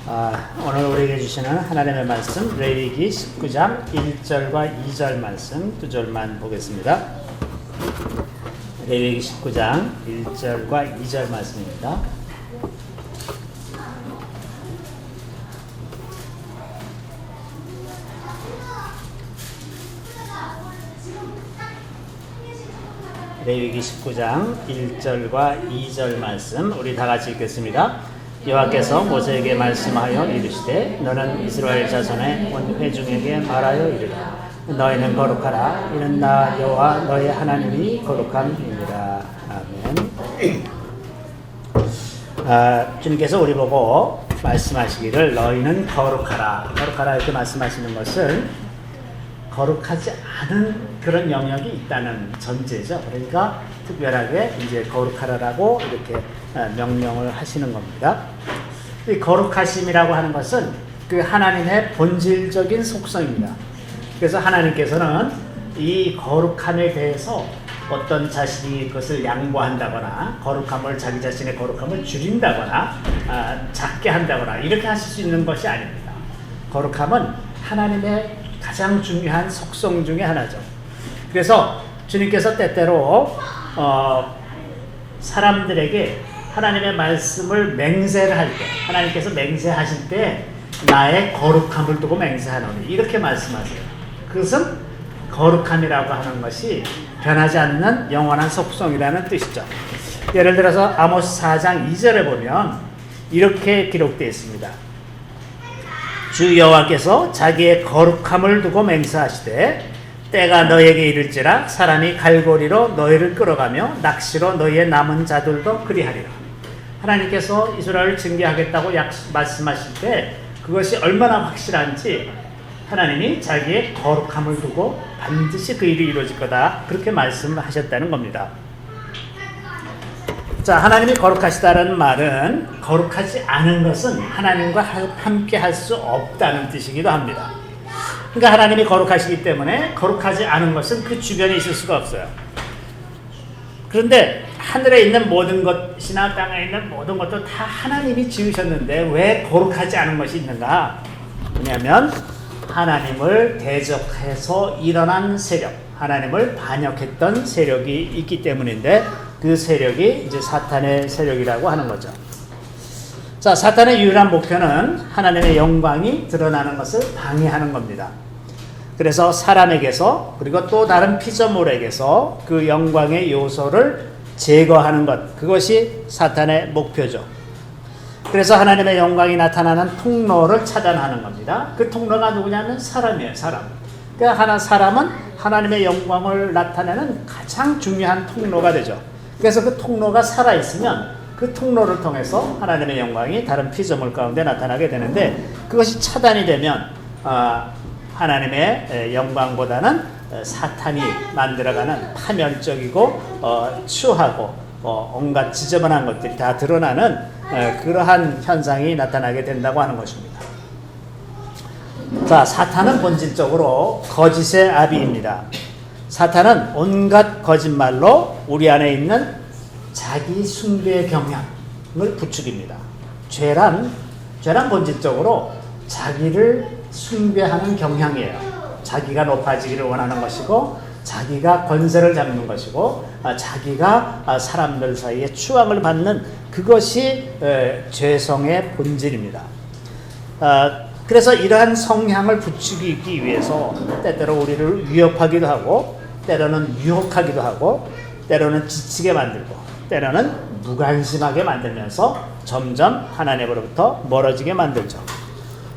오늘 우리에게 주시는 하나님의 말씀 레위기 19장 1절과 2절 말씀 두 절만 보겠습니다. 레위기 19장 1절과 2절 말씀입니다. 레위기 19장 1절과 2절 말씀 우리 다 같이 읽겠습니다. 여호와께서 모세에게 말씀하여 이르시되 너는 이스라엘 자손의 온 회중에게 말하여 이르라 너희는 거룩하라 이는 나 여호와 너희 하나님이 거룩함이니라. 아멘. 주님께서 우리 보고 말씀하시기를 너희는 거룩하라 이렇게 말씀하시는 것은 거룩하지 않은 그런 영역이 있다는 전제죠. 그러니까 특별하게 이제 거룩하라라고 이렇게 명령을 하시는 겁니다. 이 거룩하심이라고 하는 것은 그 하나님의 본질적인 속성입니다. 그래서 하나님께서는 이 거룩함에 대해서 어떤 자신이 그것을 양보한다거나 거룩함을 자기 자신의 거룩함을 줄인다거나 작게 한다거나 이렇게 하실 수 있는 것이 아닙니다. 거룩함은 하나님의 가장 중요한 속성 중에 하나죠. 그래서 주님께서 때때로 사람들에게 하나님의 말씀을 맹세를 할 때, 하나님께서 맹세하실 때 나의 거룩함을 두고 맹세하노니 이렇게 말씀하세요. 그것은 거룩함이라고 하는 것이 변하지 않는 영원한 속성이라는 뜻이죠. 예를 들어서 아모스 4장 2절에 보면 이렇게 기록되어 있습니다. 주 여호와께서 자기의 거룩함을 두고 맹세하시되 때가 너에게 이를지라 사람이 갈고리로 너희를 끌어가며 낚시로 너희의 남은 자들도 그리하리라. 하나님께서 이스라엘을 징계하겠다고 말씀하실 때 그것이 얼마나 확실한지 하나님이 자기의 거룩함을 두고 반드시 그 일이 이루어질 거다 그렇게 말씀하셨다는 겁니다. 자, 하나님이 거룩하시다는 말은 거룩하지 않은 것은 하나님과 함께 할 수 없다는 뜻이기도 합니다. 그러니까 하나님이 거룩하시기 때문에 거룩하지 않은 것은 그 주변에 있을 수가 없어요. 그런데 하늘에 있는 모든 것이나 땅에 있는 모든 것도 다 하나님이 지으셨는데 왜 거룩하지 않은 것이 있는가? 왜냐하면 하나님을 대적해서 일어난 세력, 하나님을 반역했던 세력이 있기 때문인데 그 세력이 이제 사탄의 세력이라고 하는 거죠. 자, 사탄의 유일한 목표는 하나님의 영광이 드러나는 것을 방해하는 겁니다. 그래서 사람에게서 그리고 또 다른 피조물에게서 그 영광의 요소를 제거하는 것, 그것이 사탄의 목표죠. 그래서 하나님의 영광이 나타나는 통로를 차단하는 겁니다. 그 통로가 누구냐면 사람이에요, 사람. 그러니까 사람은 하나님의 영광을 나타내는 가장 중요한 통로가 되죠. 그래서 그 통로가 살아있으면 그 통로를 통해서 하나님의 영광이 다른 피조물 가운데 나타나게 되는데 그것이 차단이 되면 하나님의 영광보다는 사탄이 만들어가는 파멸적이고 추하고 온갖 지저분한 것들이 다 드러나는 그러한 현상이 나타나게 된다고 하는 것입니다. 자, 사탄은 본질적으로 거짓의 아비입니다. 사탄은 온갖 거짓말로 우리 안에 있는 자기 숭배 경향을 부추깁니다. 죄란 본질적으로 자기를 숭배하는 경향이에요. 자기가 높아지기를 원하는 것이고 자기가 권세를 잡는 것이고 자기가 사람들 사이에 추앙을 받는 그것이 죄성의 본질입니다. 그래서 이러한 성향을 부추기기 위해서 때때로 우리를 위협하기도 하고 때로는 유혹하기도 하고 때로는 지치게 만들고 때로는 무관심하게 만들면서 점점 하나님으로부터 멀어지게 만들죠.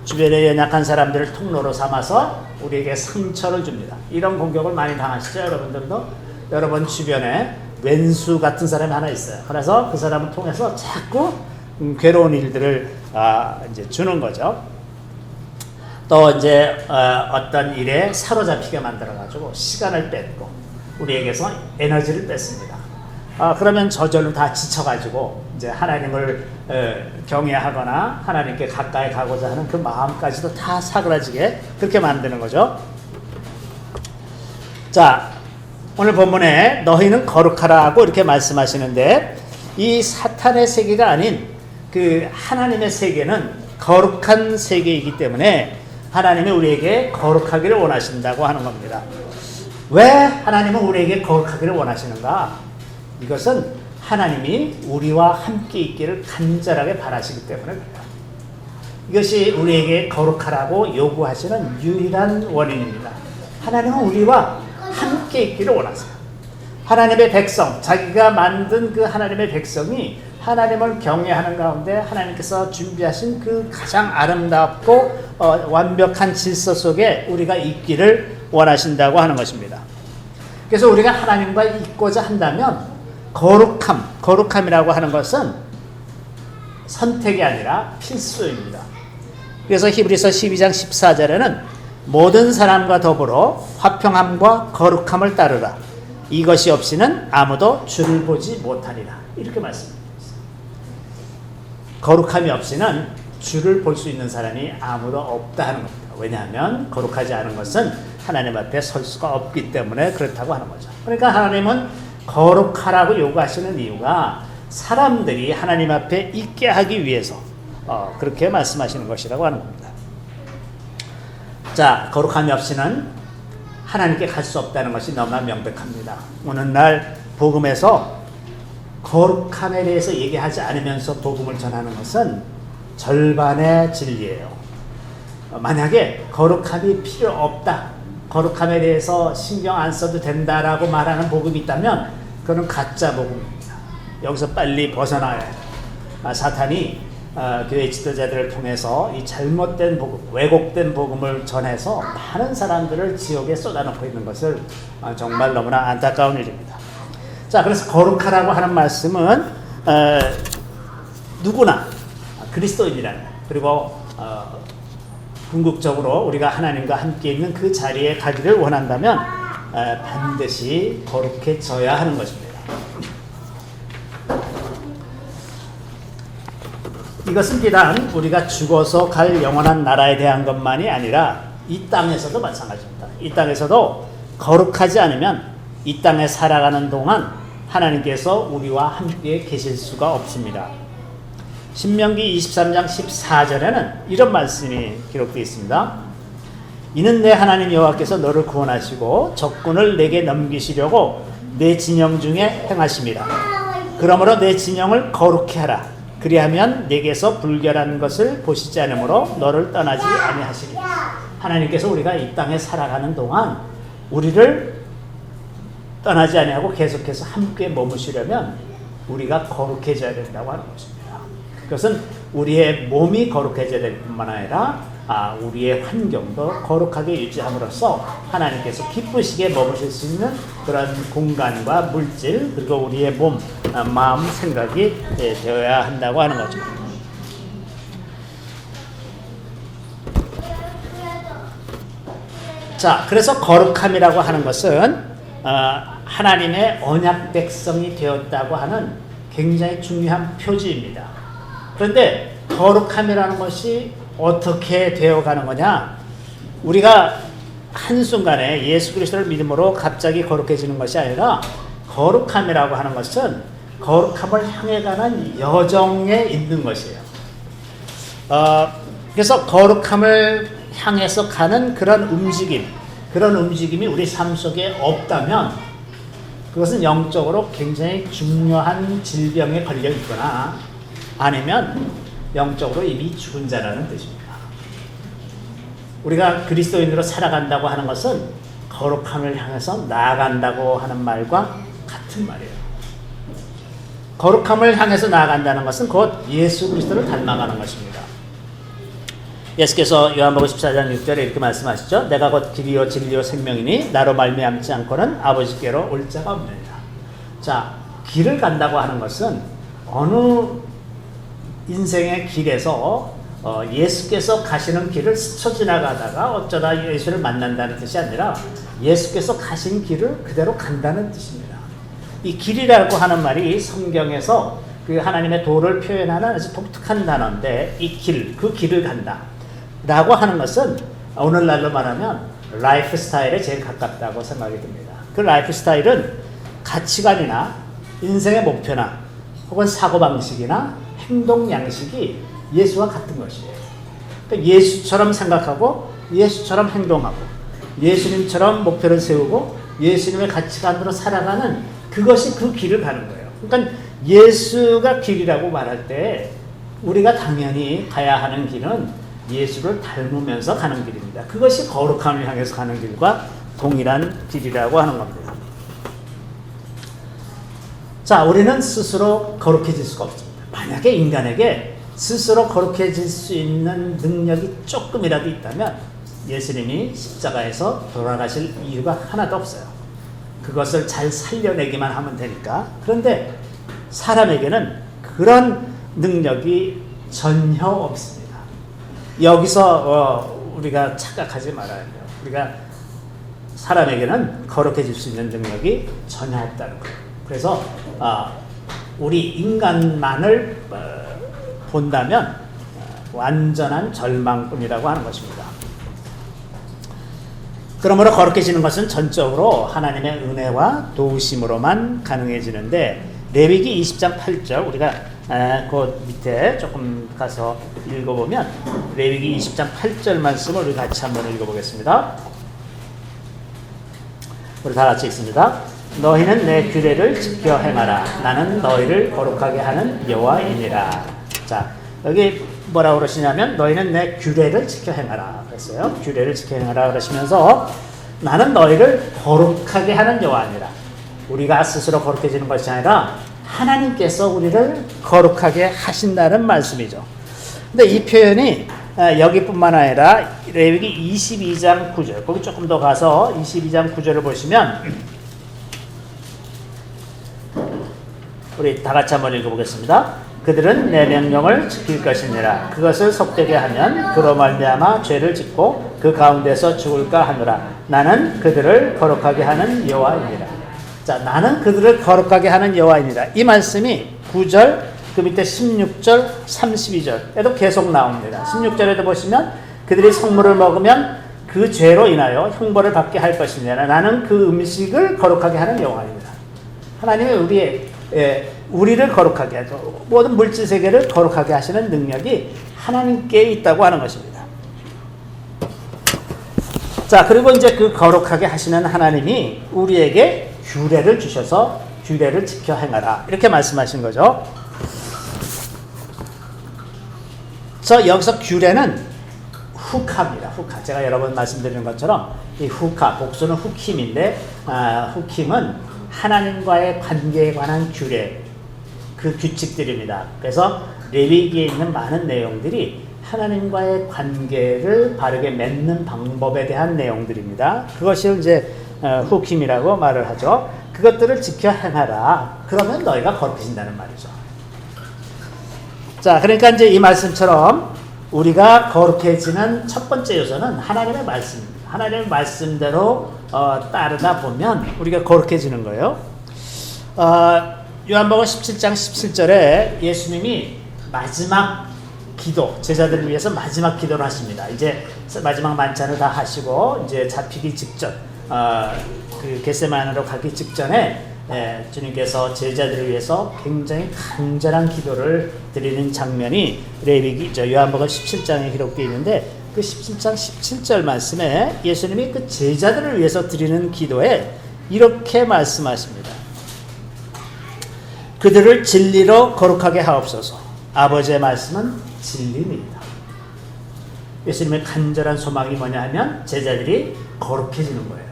주변에 연약한 사람들을 통로로 삼아서 우리에게 상처를 줍니다. 이런 공격을 많이 당하시죠, 여러분들도? 여러분 주변에 왼수 같은 사람이 하나 있어요. 그래서 그 사람을 통해서 자꾸 괴로운 일들을 이제 주는 거죠. 또 이제 어떤 일에 사로잡히게 만들어가지고 시간을 뺏고 우리에게서 에너지를 뺏습니다. 그러면 저절로 다 지쳐가지고 이제 하나님을 경외하거나 하나님께 가까이 가고자 하는 그 마음까지도 다 사그라지게 그렇게 만드는 거죠. 자, 오늘 본문에 너희는 거룩하라고 이렇게 말씀하시는데 이 사탄의 세계가 아닌 그 하나님의 세계는 거룩한 세계이기 때문에 하나님이 우리에게 거룩하기를 원하신다고 하는 겁니다. 왜 하나님은 우리에게 거룩하기를 원하시는가? 이것은 하나님이 우리와 함께 있기를 간절하게 바라시기 때문에 그래요. 이것이 우리에게 거룩하라고 요구하시는 유일한 원인입니다. 하나님은 우리와 함께 있기를 원하세요. 하나님의 백성, 자기가 만든 그 하나님의 백성이 하나님을 경외하는 가운데 하나님께서 준비하신 그 가장 아름답고 완벽한 질서 속에 우리가 있기를 원하신다고 하는 것입니다. 그래서 우리가 하나님과 있고자 한다면 거룩함이라고 하는 것은 선택이 아니라 필수입니다. 그래서 히브리서 12장 14절에는 모든 사람과 더불어 화평함과 거룩함을 따르라. 이것이 없이는 아무도 주를 보지 못하리라. 이렇게 말씀합니다. 거룩함이 없이는 주를 볼 수 있는 사람이 아무도 없다 하는 겁니다. 왜냐하면 거룩하지 않은 것은 하나님 앞에 설 수가 없기 때문에 그렇다고 하는 거죠. 그러니까 하나님은 거룩하라고 요구하시는 이유가 사람들이 하나님 앞에 있게 하기 위해서 그렇게 말씀하시는 것이라고 하는 겁니다. 자, 거룩함이 없이는 하나님께 갈 수 없다는 것이 너무나 명백합니다. 오늘날 복음에서 거룩함에 대해서 얘기하지 않으면서 복음을 전하는 것은 절반의 진리예요. 만약에 거룩함이 필요 없다, 거룩함에 대해서 신경 안 써도 된다라고 말하는 복음이 있다면 그건 가짜 복음입니다. 여기서 빨리 벗어나야 해요. 사탄이 교회 지도자들을 통해서 이 잘못된 복음, 왜곡된 복음을 전해서 많은 사람들을 지옥에 쏟아놓고 있는 것을 정말 너무나 안타까운 일입니다. 자, 그래서 거룩하라고 하는 말씀은 누구나 그리스도인이라는, 그리고 궁극적으로 우리가 하나님과 함께 있는 그 자리에 가기를 원한다면 반드시 거룩해져야 하는 것입니다. 이것은 비단 우리가 죽어서 갈 영원한 나라에 대한 것만이 아니라 이 땅에서도 마찬가지입니다. 이 땅에서도 거룩하지 않으면 이 땅에 살아가는 동안 하나님께서 우리와 함께 계실 수가 없습니다. 신명기 23장 14절에는 이런 말씀이 기록되어 있습니다. 이는 내 하나님 여호와께서 너를 구원하시고 적군을 내게 넘기시려고 내 진영 중에 행하심이라. 그러므로 내 진영을 거룩히 하라. 그리하면 내게서 불결한 것을 보시지 않으므로 너를 떠나지 아니하시리. 하나님께서 우리가 이 땅에 살아가는 동안 우리를 떠나지 아니하고 계속해서 함께 머무시려면 우리가 거룩해져야 된다고 하는 것입니다. 그것은 우리의 몸이 거룩해져야 될 뿐만 아니라 우리의 환경도 거룩하게 유지함으로써 하나님께서 기쁘시게 머무실 수 있는 그런 공간과 물질, 그리고 우리의 몸, 마음, 생각이 되어야 한다고 하는 거죠. 자, 그래서 거룩함이라고 하는 것은 하나님의 언약 백성이 되었다고 하는 굉장히 중요한 표지입니다. 그런데 거룩함이라는 것이 어떻게 되어가는 거냐? 우리가 한순간에 예수 그리스도를 믿음으로 갑자기 거룩해지는 것이 아니라 거룩함이라고 하는 것은 거룩함을 향해 가는 여정에 있는 것이에요. 그래서 거룩함을 향해서 가는 그런 움직임이 우리 삶 속에 없다면 그것은 영적으로 굉장히 중요한 질병에 걸려 있거나 아니면 영적으로 이미 죽은 자라는 뜻입니다. 우리가 그리스도인으로 살아간다고 하는 것은 거룩함을 향해서 나아간다고 하는 말과 같은 말이에요. 거룩함을 향해서 나아간다는 것은 곧 예수 그리스도를 닮아가는 것입니다. 예수께서 요한복음 14장 6절에 이렇게 말씀하시죠. 내가 곧 길이요 진리요 생명이니 나로 말미암지 않고는 아버지께로 올 자가 없느니라. 자, 길을 간다고 하는 것은 어느 인생의 길에서 예수께서 가시는 길을 스쳐 지나가다가 어쩌다 예수를 만난다는 뜻이 아니라 예수께서 가신 길을 그대로 간다는 뜻입니다. 이 길이라고 하는 말이 성경에서 그 하나님의 도를 표현하는 아주 독특한 단어인데 이 길, 그 길을 간다 라고 하는 것은 오늘날로 말하면 라이프 스타일에 제일 가깝다고 생각이 듭니다. 그 라이프 스타일은 가치관이나 인생의 목표나 혹은 사고방식이나 행동 양식이 예수와 같은 것이에요. 그러니까 예수처럼 생각하고 예수처럼 행동하고 예수님처럼 목표를 세우고 예수님의 가치관으로 살아가는 그것이 그 길을 가는 거예요. 그러니까 예수가 길이라고 말할 때 우리가 당연히 가야 하는 길은 예수를 닮으면서 가는 길입니다. 그것이 거룩함을 향해서 가는 길과 동일한 길이라고 하는 겁니다. 자, 우리는 스스로 거룩해질 수가 없습니다. 만약에 인간에게 스스로 거룩해질 수 있는 능력이 조금이라도 있다면 예수님이 십자가에서 돌아가실 이유가 하나도 없어요. 그것을 잘 살려내기만 하면 되니까. 그런데 사람에게는 그런 능력이 전혀 없습니다. 여기서 우리가 착각하지 말아야 돼요. 우리가 사람에게는 거룩해질 수 있는 능력이 전혀 없다는 거예요. 그래서 우리 인간만을 본다면 완전한 절망뿐이라고 하는 것입니다. 그러므로 거룩해지는 것은 전적으로 하나님의 은혜와 도우심으로만 가능해지는데 레위기 20장 8절 우리가 그 밑에 조금 가서 읽어보면 레위기 20장 8절 말씀을 우리 같이 한번 읽어보겠습니다. 우리 다 같이 읽습니다. 너희는 내 규례를 지켜 행하라. 나는 너희를 거룩하게 하는 여호와이니라. 자, 여기 뭐라고 그러시냐면 너희는 내 규례를 지켜 행하라 그랬어요. 규례를 지켜 행하라 그러시면서 나는 너희를 거룩하게 하는 여호와니라. 우리가 스스로 거룩해지는 것이 아니라 하나님께서 우리를 거룩하게 하신다는 말씀이죠. 근데 이 표현이 여기뿐만 아니라 레위기 22장 9절 거기 조금 더 가서 22장 9절을 보시면 우리 다 같이 한번 읽어보겠습니다. 그들은 내 명령을 지킬 것이니라. 그것을 속되게 하면 그로 말미암아 죄를 짓고 그 가운데서 죽을까 하노라. 나는 그들을 거룩하게 하는 여호와이니라. 자, 나는 그들을 거룩하게 하는 여호와이니라. 이 말씀이 9절, 그 밑에 16절, 32절에도 계속 나옵니다. 16절에도 보시면 그들이 성물을 먹으면 그 죄로 인하여 형벌을 받게 할 것이니라. 나는 그 음식을 거룩하게 하는 여호와이니라. 하나님이 우리를 거룩하게 하죠. 모든 물질 세계를 거룩하게 하시는 능력이 하나님께 있다고 하는 것입니다. 자, 그리고 이제 그 거룩하게 하시는 하나님이 우리에게 규례를 주셔서 규례를 지켜 행하라 이렇게 말씀하신 거죠. 그래서 여기서 규례는 후카입니다. 후카. 제가 여러 번 말씀드린 것처럼 이 후카, 복수는 후킴인데 후킴은 하나님과의 관계에 관한 규례, 그 규칙들입니다. 그래서 레위기에 있는 많은 내용들이 하나님과의 관계를 바르게 맺는 방법에 대한 내용들입니다. 그것이 이제 후킴이라고 말을 하죠. 그것들을 지켜 행하라. 그러면 너희가 거룩해진다는 말이죠. 자, 그러니까 이제 이 말씀처럼 우리가 거룩해지는 첫 번째 요소는 하나님의 말씀입니다. 하나님의 말씀대로 따르다 보면 우리가 거룩해지는 거예요. 요한복음 17장 17절에 예수님이 마지막 기도, 제자들을 위해서 마지막 기도를 하십니다. 이제 마지막 만찬을 다 하시고 이제 잡히기 직전, 그 겟세마네로 가기 직전에 주님께서 제자들을 위해서 굉장히 간절한 기도를 드리는 장면이 레위기 요한복음 17장에 기록되어 있는데 그 17장 17절 말씀에 예수님이 그 제자들을 위해서 드리는 기도에 이렇게 말씀하십니다. 그들을 진리로 거룩하게 하옵소서. 아버지의 말씀은 진리입니다. 예수님의 간절한 소망이 뭐냐 하면 제자들이 거룩해지는 거예요.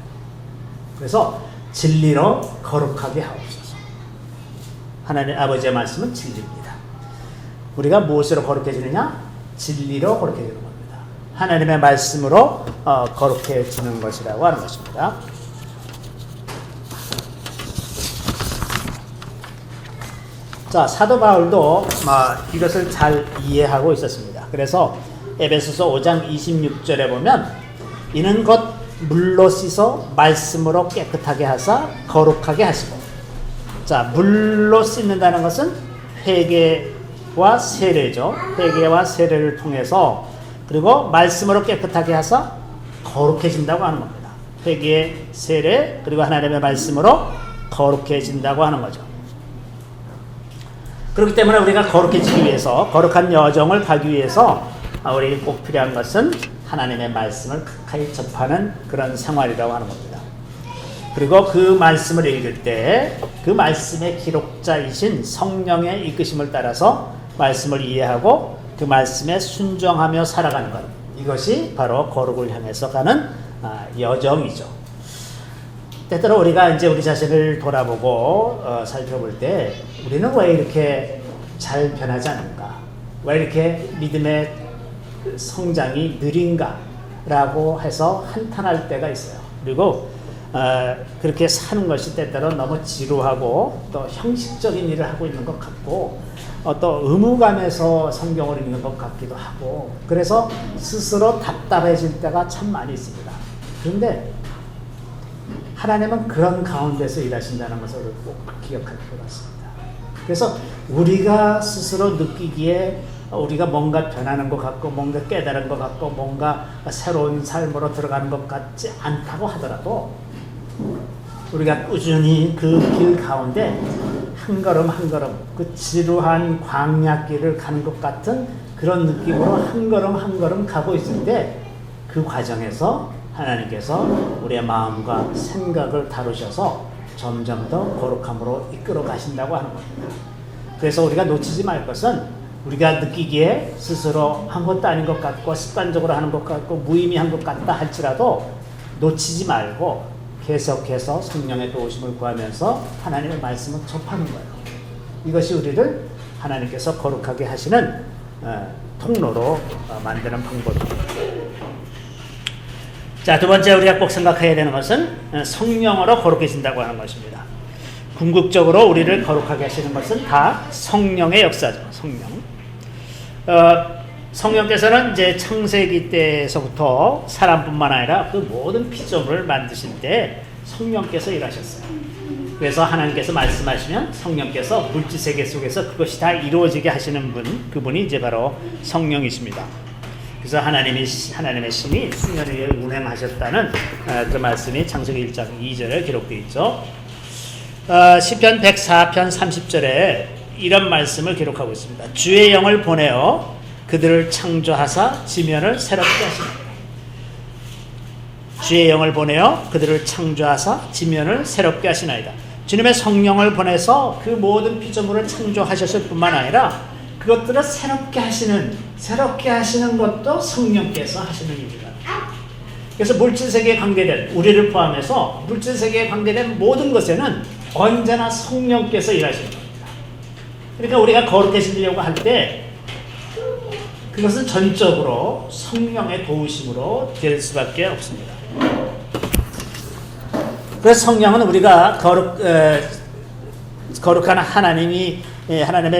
그래서 진리로 거룩하게 하옵소서. 하나님 아버지의 말씀은 진리입니다. 우리가 무엇으로 거룩해지느냐? 진리로 거룩해지는 겁니다. 하나님의 말씀으로 거룩해지는 것이라고 하는 것입니다. 자, 사도 바울도 이것을 잘 이해하고 있었습니다. 그래서 에베소서 5장 26절에 보면 이는 곧 물로 씻어 말씀으로 깨끗하게 하사 거룩하게 하시고. 자, 물로 씻는다는 것은 회개와 세례죠. 회개와 세례를 통해서 그리고 말씀으로 깨끗하게 하사 거룩해진다고 하는 겁니다. 회개, 세례, 그리고 하나님의 말씀으로 거룩해진다고 하는 거죠. 그렇기 때문에 우리가 거룩해지기 위해서, 거룩한 여정을 가기 위해서 우리에게 꼭 필요한 것은 하나님의 말씀을 가까이 접하는 그런 생활이라고 하는 겁니다. 그리고 그 말씀을 읽을 때 그 말씀의 기록자이신 성령의 이끄심을 따라서 말씀을 이해하고 그 말씀에 순종하며 살아가는 것, 이것이 바로 거룩을 향해서 가는 여정이죠. 때때로 우리가 이제 우리 자신을 돌아보고 살펴볼 때 우리는 왜 이렇게 잘 변하지 않는가? 왜 이렇게 믿음의 성장이 느린가라고 해서 한탄할 때가 있어요. 그리고 그렇게 사는 것이 때때로 너무 지루하고 또 형식적인 일을 하고 있는 것 같고 또 의무감에서 성경을 읽는 것 같기도 하고, 그래서 스스로 답답해질 때가 참 많이 있습니다. 그런데 하나님은 그런 가운데서 일하신다는 것을 꼭 기억할 필요가 있습니다. 그래서 우리가 스스로 느끼기에 우리가 뭔가 변하는 것 같고 뭔가 깨달은 것 같고 뭔가 새로운 삶으로 들어가는 것 같지 않다고 하더라도 우리가 꾸준히 그 길 가운데 한 걸음 한 걸음 그 지루한 광야길을 가는 것 같은 그런 느낌으로 한 걸음 한 걸음 가고 있을 때 그 과정에서 하나님께서 우리의 마음과 생각을 다루셔서 점점 더 거룩함으로 이끌어 가신다고 하는 겁니다. 그래서 우리가 놓치지 말 것은 우리가 느끼기에 스스로 한 것도 아닌 것 같고 습관적으로 하는 것 같고 무의미한 것 같다 할지라도 놓치지 말고 계속해서 성령의 도우심을 구하면서 하나님의 말씀을 접하는 거예요. 이것이 우리를 하나님께서 거룩하게 하시는 통로로 만드는 방법입니다. 자, 두 번째 우리가 꼭 생각해야 되는 것은 성령으로 거룩해진다고 하는 것입니다. 궁극적으로 우리를 거룩하게 하시는 것은 다 성령의 역사죠. 성령. 성령께서는 이제 창세기 때에서부터 사람뿐만 아니라 그 모든 피조물을 만드실 때 성령께서 일하셨어요. 그래서 하나님께서 말씀하시면 성령께서 물질세계 속에서 그것이 다 이루어지게 하시는 분, 그분이 이제 바로 성령이십니다. 그래서 하나님의 신이 수년을 위해 운행하셨다는 그 말씀이 창세기 1장 2절에 기록되어 있죠. 시편 104편 30절에 이런 말씀을 기록하고 있습니다. 주의 영을 보내어 그들을 창조하사 지면을 새롭게 하시나이다. 주의 영을 보내어 그들을 창조하사 지면을 새롭게 하시나이다. 주님의 성령을 보내서 그 모든 피조물을 창조하셨을 뿐만 아니라 그것들을 새롭게 하시는 것도 성령께서 하시는 일이다. 그래서 물질세계에 관계된 우리를 포함해서 물질세계에 관계된 모든 것에는 언제나 성령께서 일하시는 겁니다. 그러니까 우리가 거룩해지려고 할 때 그것은 전적으로 성령의 도우심으로 될 수밖에 없습니다. 그래서 성령은 우리가 거룩한 하나님의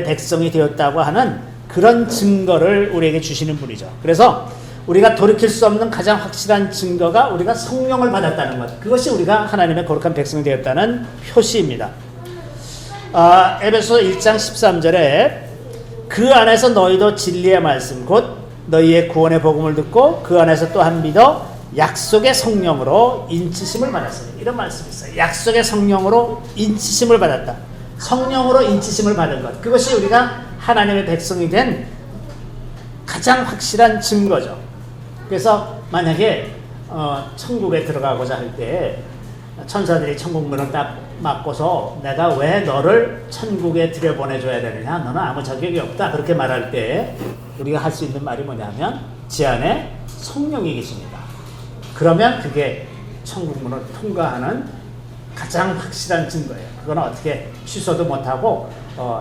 백성이 되었다고 하는 그런 증거를 우리에게 주시는 분이죠. 그래서 우리가 돌이킬 수 없는 가장 확실한 증거가 우리가 성령을 받았다는 것, 그것이 우리가 하나님의 거룩한 백성이 되었다는 표시입니다. 에베소 1장 13절에 그 안에서 너희도 진리의 말씀 곧 너희의 구원의 복음을 듣고 그 안에서 또한 믿어 약속의 성령으로 인치심을 받았어요. 이런 말씀이 있어요. 약속의 성령으로 인치심을 받았다. 성령으로 인치심을 받은 것, 그것이 우리가 하나님의 백성이 된 가장 확실한 증거죠. 그래서 만약에 천국에 들어가고자 할 때 천사들이 천국 문을 딱 막고서 내가 왜 너를 천국에 들여보내줘야 되느냐, 너는 아무 자격이 없다, 그렇게 말할 때 우리가 할 수 있는 말이 뭐냐면 지 안에 성령이 계십니다. 그러면 그게 천국 문을 통과하는 가장 확실한 증거예요. 그건 어떻게 취소도 못하고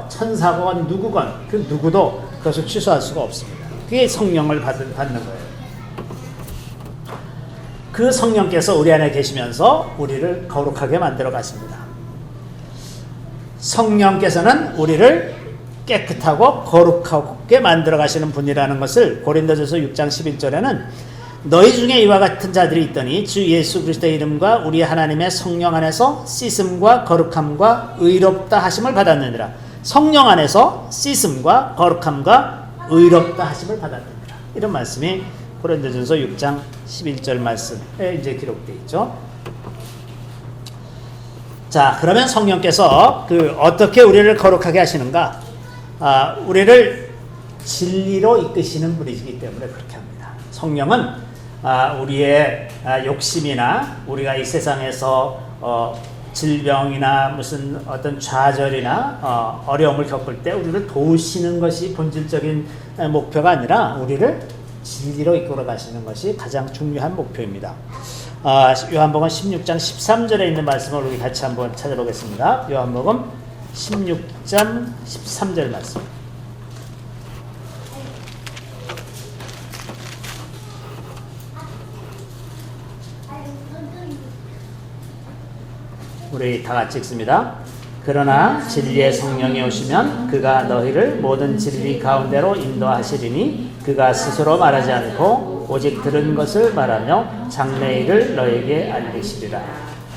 천사건 누구건 그 누구도 그것을 취소할 수가 없습니다. 그게 성령을 받는 거예요. 그 성령께서 우리 안에 계시면서 우리를 거룩하게 만들어 가십니다. 성령께서는 우리를 깨끗하고 거룩하게 만들어 가시는 분이라는 것을 고린도전서 6장 11절에는 너희 중에 이와 같은 자들이 있더니 주 예수 그리스도의 이름과 우리 하나님의 성령 안에서 씻음과 거룩함과 의롭다 하심을 받았느니라. 성령 안에서 씻음과 거룩함과 의롭다 하심을 받았느니라. 이런 말씀이 고린도전서 6장 11절 말씀에 이제 기록되어 있죠. 자, 그러면 성령께서 어떻게 우리를 거룩하게 하시는가? 우리를 진리로 이끄시는 분이시기 때문에 그렇게 합니다. 성령은 우리의 욕심이나 우리가 이 세상에서 질병이나 무슨 어떤 좌절이나 어려움을 겪을 때 우리를 도우시는 것이 본질적인 목표가 아니라 우리를 진리로 이끌어 가시는 것이 가장 중요한 목표입니다. 요한복음 16장 13절에 있는 말씀을 우리 같이 한번 찾아보겠습니다. 요한복음 16장 13절 말씀. 우리 다 같이 읽습니다. 그러나 진리의 성령이 오시면 그가 너희를 모든 진리 가운데로 인도하시리니 그가 스스로 말하지 않고 오직 들은 것을 말하며 장래 일을 너희에게 알리시리라.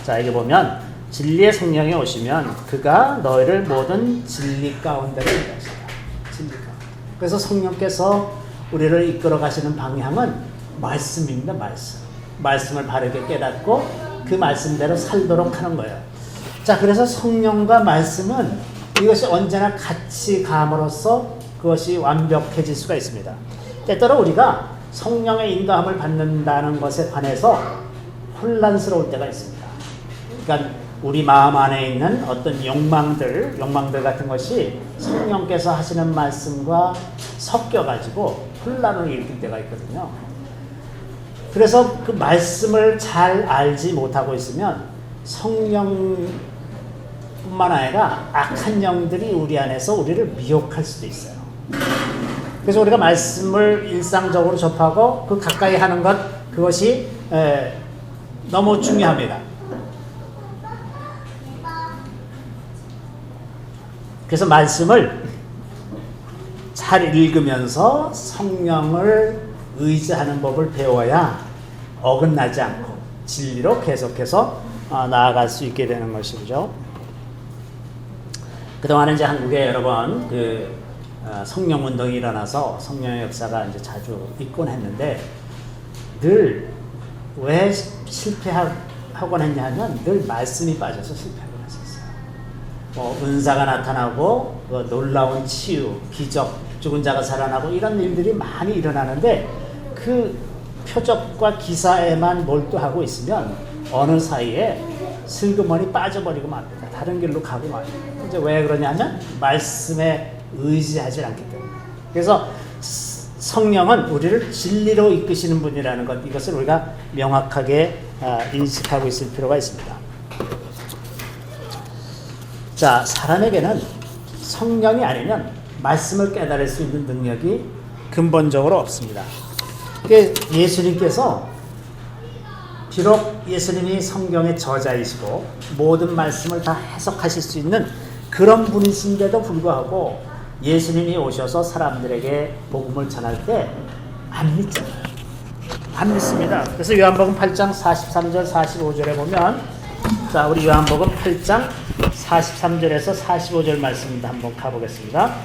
자, 여기 보면 진리의 성령이 오시면 그가 너희를 모든 진리 가운데로 인도하시리라. 진리 가운데. 그래서 성령께서 우리를 이끌어 가시는 방향은 말씀입니다. 말씀을 바르게 깨닫고 그 말씀대로 살도록 하는 거예요. 자, 그래서 성령과 말씀은 이것이 언제나 같이 감으로써 그것이 완벽해질 수가 있습니다. 때때로 우리가 성령의 인도함을 받는다는 것에 관해서 혼란스러울 때가 있습니다. 그러니까 우리 마음 안에 있는 어떤 욕망들 같은 것이 성령께서 하시는 말씀과 섞여가지고 혼란을 일으킬 때가 있거든요. 그래서 그 말씀을 잘 알지 못하고 있으면 성령뿐만 아니라 악한 영들이 우리 안에서 우리를 미혹할 수도 있어요. 그래서 우리가 말씀을 일상적으로 접하고 그 가까이 하는 것, 그것이 너무 중요합니다. 그래서 말씀을 잘 읽으면서 성령을 의지하는 법을 배워야 어긋나지 않고 진리로 계속해서 나아갈 수 있게 되는 것이죠. 그동안은 이제 한국에 여러 번 성령 운동이 일어나서 성령의 역사가 이제 자주 있곤 했는데 늘 왜 실패하곤 했냐면 늘 말씀이 빠져서 실패하곤 했었어요. 은사가 나타나고 놀라운 치유, 기적, 죽은 자가 살아나고 이런 일들이 많이 일어나는데 그 표적과 기사에만 몰두하고 있으면 어느 사이에 슬그머니 빠져버리고 맙니다. 다른 길로 가고 맙니다. 이제 왜 그러냐면 말씀에 의지하지 않기 때문에. 그래서 성령은 우리를 진리로 이끄시는 분이라는 것, 이것을 우리가 명확하게 인식하고 있을 필요가 있습니다. 자, 사람에게는 성령이 아니면 말씀을 깨달을 수 있는 능력이 근본적으로 없습니다. 예수님께서 비록 예수님이 성경의 저자이시고 모든 말씀을 다 해석하실 수 있는 그런 분이신데도 불구하고 예수님이 오셔서 사람들에게 복음을 전할 때 안 믿잖아요. 안 믿습니다. 그래서 요한복음 8장 43절 45절에 보면, 자, 우리 요한복음 8장 43절에서 45절 말씀입니다. 한번 가보겠습니다.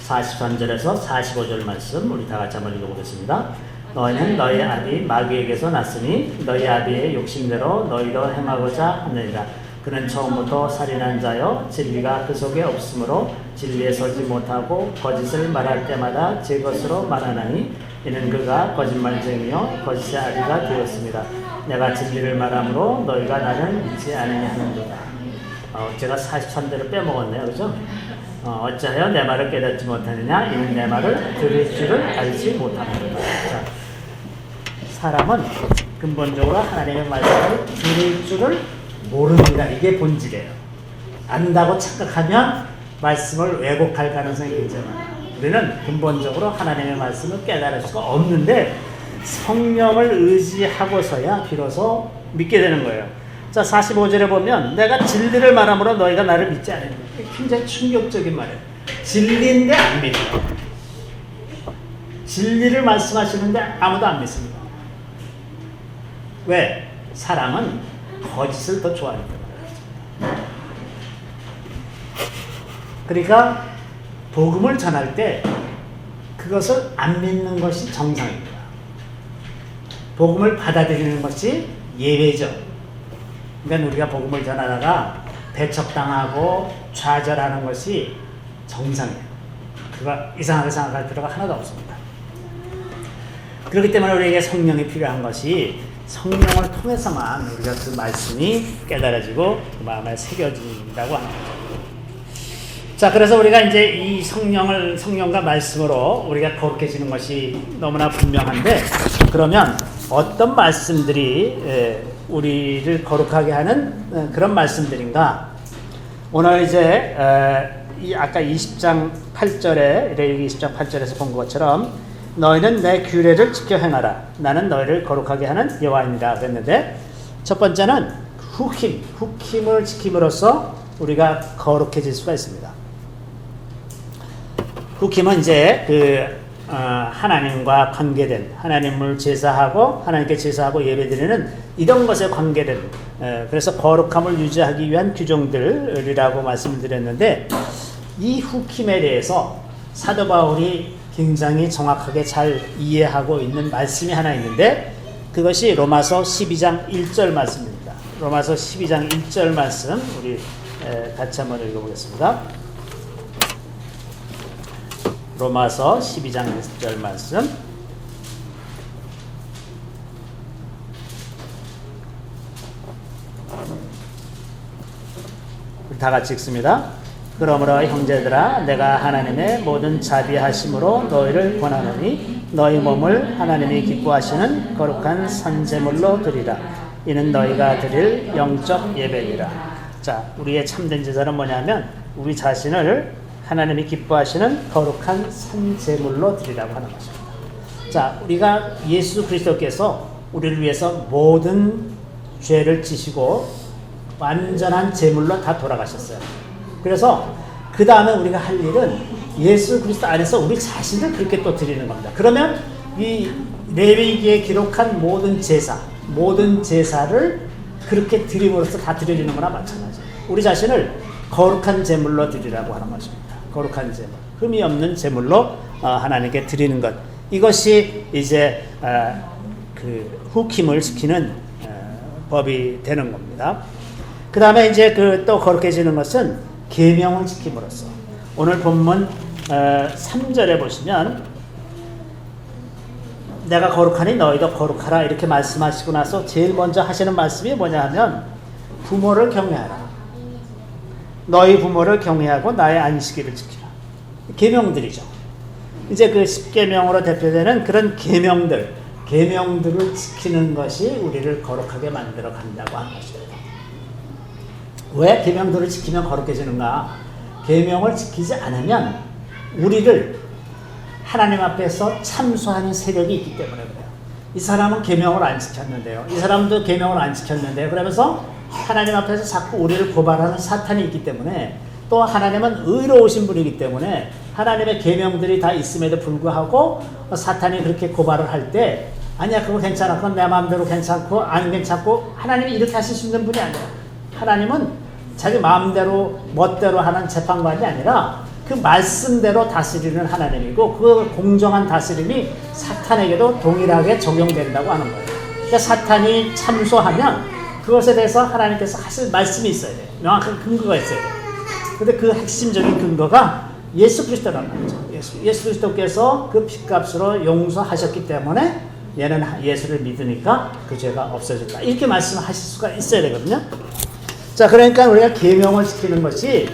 (43절에서) (45절) 말씀 우리 다 같이 한번 읽어보겠습니다. 너희는 너희 아비 마귀에게서 났으니 너희 아비의 욕심대로 너희도 행하고자 하느니라. 그는 처음부터 살인한 자여 진리가 그 속에 없으므로 진리에 서지 못하고 거짓을 말할 때마다 제 것으로 말하나니 이는 그가 거짓말쟁이요 거짓의 아비가 되었습니다. 내가 진리를 말함으로 너희가 나를 믿지 않으냐 하는도다. 제가 43대를 빼먹었네요. 그죠? 어찌하여 내 말을 깨닫지 못하느냐? 이는 내 말을 들을 줄을 알지 못합니다. 자, 사람은 근본적으로 하나님의 말씀을 들을 줄을 모릅니다. 이게 본질이에요. 안다고 착각하면 말씀을 왜곡할 가능성이 있잖아요. 우리는 근본적으로 하나님의 말씀을 깨달을 수가 없는데 성령을 의지하고서야 비로소 믿게 되는 거예요. 자, 45절에 보면 내가 진리를 말함으로 너희가 나를 믿지 않으니, 굉장히 충격적인 말이에요. 진리인데 안 믿어요. 진리를 말씀하시는데 아무도 안 믿습니다. 왜? 사람은 거짓을 더 좋아하니까. 그러니까 복음을 전할 때 그것을 안 믿는 것이 정상입니다. 복음을 받아들이는 것이 예외죠. 그러니까 우리가 복음을 전하다가 배척당하고 좌절하는 것이 정상이에요. 그거 이상하게 생각할 필요가 하나도 없습니다. 그렇기 때문에 우리에게 성령이 필요한 것이 성령을 통해서만 우리가 그 말씀이 깨달아지고 그 마음에 새겨진다고 하는 거죠. 자, 그래서 우리가 이제 이 성령과 말씀으로 우리가 거룩해지는 것이 너무나 분명한데, 그러면 어떤 말씀들이 우리를 거룩하게 하는 그런 말씀들인가? 오늘 이제 아까 20장 8절에 레위기 20장 8절에서 본 것처럼 너희는 내 규례를 지켜 행하라. 나는 너희를 거룩하게 하는 여호와이니라 그랬는데, 첫 번째는 후킴을 지킴으로써 우리가 거룩해질 수가 있습니다. 후킴은 이제 하나님과 관계된, 하나님을 제사하고 하나님께 제사하고 예배드리는 이런 것에 관계된, 그래서 거룩함을 유지하기 위한 규정들이라고 말씀을 드렸는데, 이 후킴에 대해서 사도 바울이 굉장히 정확하게 잘 이해하고 있는 말씀이 하나 있는데, 그것이 로마서 12장 1절 말씀입니다. 로마서 12장 1절 말씀 우리 같이 한번 읽어보겠습니다. 로마서 12장 1절 말씀. 다 같이 읽습니다. 그러므로 형제들아, 내가 하나님의 모든 자비하심으로 너희를 권하노니 너희 몸을 하나님이 기뻐하시는 거룩한 산제물로 드리라. 이는 너희가 드릴 영적 예배니라. 자, 우리의 참된 제사는 뭐냐면 우리 자신을 하나님이 기뻐하시는 거룩한 산제물로 드리라고 하는 것입니다. 자, 우리가 예수 그리스도께서 우리를 위해서 모든 죄를 지시고 완전한 제물로 다 돌아가셨어요. 그래서 그 다음에 우리가 할 일은 예수 그리스도 안에서 우리 자신을 그렇게 또 드리는 겁니다. 그러면 이 레위기에 기록한 모든 제사를 그렇게 드림으로써 다 드려지는 거나 마찬가지예요. 우리 자신을 거룩한 제물로 드리라고 하는 것입니다. 거룩한 제물, 흠이 없는 제물로 하나님께 드리는 것. 이것이 이제 그 후킴을 지키는 법이 되는 겁니다. 그 다음에 이제 또 거룩해지는 것은 계명을 지킴으로써, 오늘 본문 3절에 보시면 내가 거룩하니 너희도 거룩하라 이렇게 말씀하시고 나서 제일 먼저 하시는 말씀이 뭐냐 하면 부모를 경외하라. 너희 부모를 경외하고 나의 안식일을 지키라. 계명들이죠. 이제 그 10계명으로 대표되는 그런 계명들을 지키는 것이 우리를 거룩하게 만들어 간다고 하는 것입니다. 왜 계명들을 지키면 거룩해지는가? 계명을 지키지 않으면 우리를 하나님 앞에서 참소하는 세력이 있기 때문에 그래요. 이 사람은 계명을 안 지켰는데요. 이 사람도 계명을 안 지켰는데요. 그러면서 하나님 앞에서 자꾸 우리를 고발하는 사탄이 있기 때문에, 또 하나님은 의로우신 분이기 때문에 하나님의 계명들이 다 있음에도 불구하고 사탄이 그렇게 고발을 할 때, 아니야 그거 괜찮아, 그건 내 마음대로 괜찮고 안 괜찮고, 하나님이 이렇게 하실 수 있는 분이 아니에요. 하나님은 자기 마음대로 멋대로 하는 재판관이 아니라 그 말씀대로 다스리는 하나님이고, 그 공정한 다스림이 사탄에게도 동일하게 적용된다고 하는 거예요. 그러니까 사탄이 참소하면 그것에 대해서 하나님께서 하실 말씀이 있어야 돼요. 명확한 근거가 있어야 돼요. 근데 그 핵심적인 근거가 예수 그리스도라는 거죠. 예수 그리스도께서 그 핏값으로 용서하셨기 때문에 얘는 예수를 믿으니까 그 죄가 없어졌다. 이렇게 말씀하실 수가 있어야 되거든요. 자, 그러니까 우리가 계명을 지키는 것이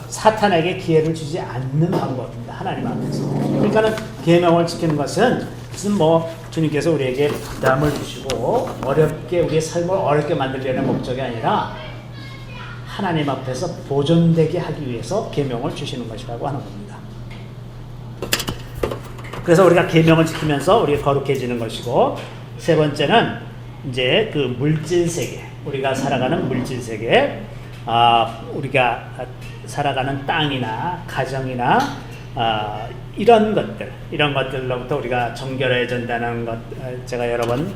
사탄에게 기회를 주지 않는 방법입니다. 하나님 앞에서. 그러니까는 계명을 지키는 것은 무슨 주님께서 우리에게 부담을 주시고 어렵게 우리의 삶을 어렵게 만들려는 목적이 아니라 하나님 앞에서 보존되게 하기 위해서 계명을 주시는 것이라고 하는 겁니다. 그래서 우리가 계명을 지키면서 우리가 거룩해지는 것이고, 세 번째는 이제 그 물질 세계, 우리가 살아가는 물질 세계, 우리가 살아가는 땅이나 가정이나 이런 것들로부터 우리가 정결해진다는 것, 제가 여러 번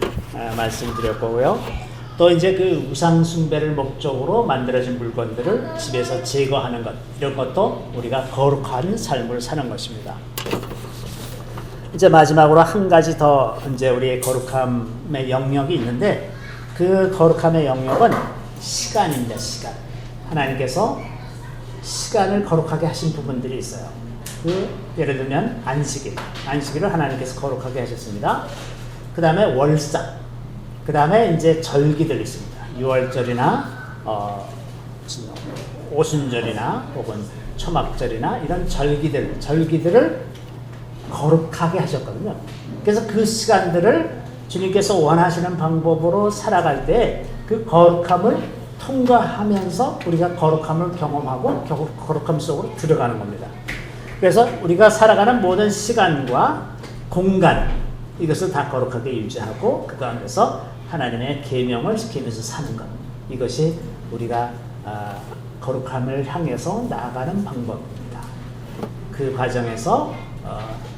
말씀드렸고요. 또 이제 그 우상 숭배를 목적으로 만들어진 물건들을 집에서 제거하는 것, 이런 것도 우리가 거룩한 삶을 사는 것입니다. 이제 마지막으로 한 가지 더 이제 우리의 거룩함의 영역이 있는데 그 거룩함의 영역은 시간입니다. 시간. 하나님께서 시간을 거룩하게 하신 부분들이 있어요. 예를 들면 안식일을 하나님께서 거룩하게 하셨습니다. 그 다음에 월삭, 그 다음에 이제 절기들 있습니다. 유월절이나 오순절이나 혹은 초막절이나 이런 절기들을 거룩하게 하셨거든요. 그래서 그 시간들을 주님께서 원하시는 방법으로 살아갈 때 그 거룩함을 통과하면서 우리가 거룩함을 경험하고 거룩함 속으로 들어가는 겁니다. 그래서 우리가 살아가는 모든 시간과 공간 이것을 다 거룩하게 유지하고 그 가운데서 하나님의 계명을 지키면서 사는 것, 이것이 우리가 거룩함을 향해서 나아가는 방법입니다. 그 과정에서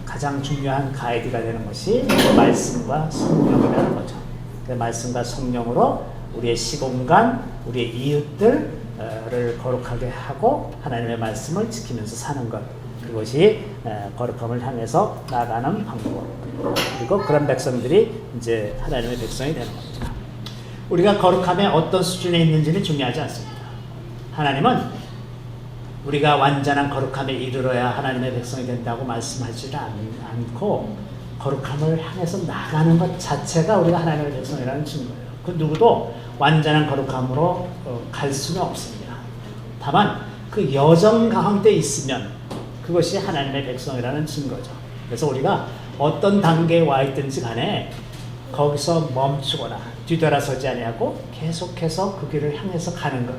가장 중요한 가이드가 되는 것이 말씀과 성령이라는 거죠. 그 말씀과 성령으로 우리의 시공간, 우리의 이웃들을 거룩하게 하고 하나님의 말씀을 지키면서 사는 것, 그것이 거룩함을 향해서 나아가는 방법. 그리고 그런 백성들이 이제 하나님의 백성이 되는 겁니다. 우리가 거룩함의 어떤 수준에 있는지는 중요하지 않습니다. 하나님은 우리가 완전한 거룩함에 이르러야 하나님의 백성이 된다고 말씀하지 않고 거룩함을 향해서 나가는 것 자체가 우리가 하나님의 백성이라는 증거예요. 그 누구도 완전한 거룩함으로 갈 수는 없습니다. 다만 그 여정 가운데 있으면 그것이 하나님의 백성이라는 증거죠. 그래서 우리가 어떤 단계에 와 있든지 간에 거기서 멈추거나 뒤돌아서지 아니하고 계속해서 그 길을 향해서 가는 것,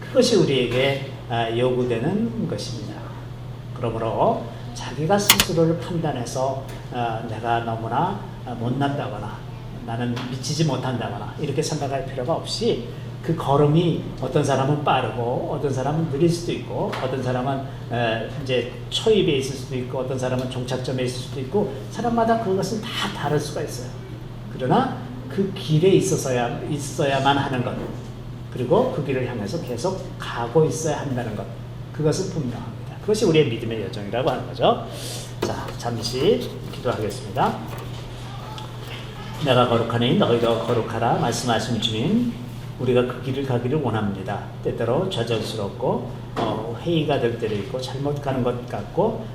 그것이 우리에게 요구되는 것입니다. 그러므로 자기가 스스로를 판단해서 내가 너무나 못났다거나 나는 미치지 못한다거나 이렇게 생각할 필요가 없이 그 걸음이 어떤 사람은 빠르고 어떤 사람은 느릴 수도 있고 어떤 사람은 이제 초입에 있을 수도 있고 어떤 사람은 종착점에 있을 수도 있고 사람마다 그것은 다 다를 수가 있어요. 그러나 그 길에 있어야만 하는 것, 그리고 그 길을 향해서 계속 가고 있어야 한다는 것, 그것은 분명합니다. 그것이 우리의 믿음의 여정이라고 하는 거죠. 자, 잠시 기도하겠습니다. 내가 거룩하니 너희도 거룩하라 말씀하신 주님, 우리가 그 길을 가기를 원합니다. 때때로 좌절스럽고 회의가 될 때도 있고 잘못 가는 것 같고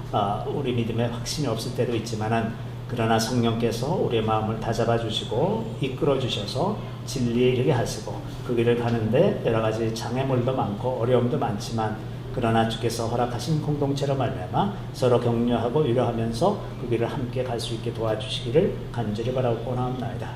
우리 믿음에 확신이 없을 때도 있지만은, 그러나 성령께서 우리의 마음을 다잡아 주시고 이끌어 주셔서 진리에 이르게 하시고 그 길을 가는데 여러 가지 장애물도 많고 어려움도 많지만, 그러나 주께서 허락하신 공동체로 말미암아 서로 격려하고 위로하면서 그 길을 함께 갈 수 있게 도와주시기를 간절히 바라고 원하옵나이다.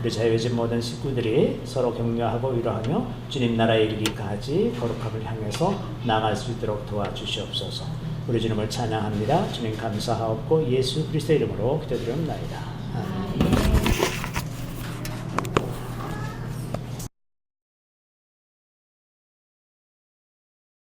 우리 자유해진 모든 식구들이 서로 격려하고 위로하며 주님 나라에 이르기까지 거룩함을 향해서 나아갈 수 있도록 도와주시옵소서. 우리 주님을 찬양합니다. 주님 감사하옵고 예수 그리스도의 이름으로 기도드리옵나이다. 아멘.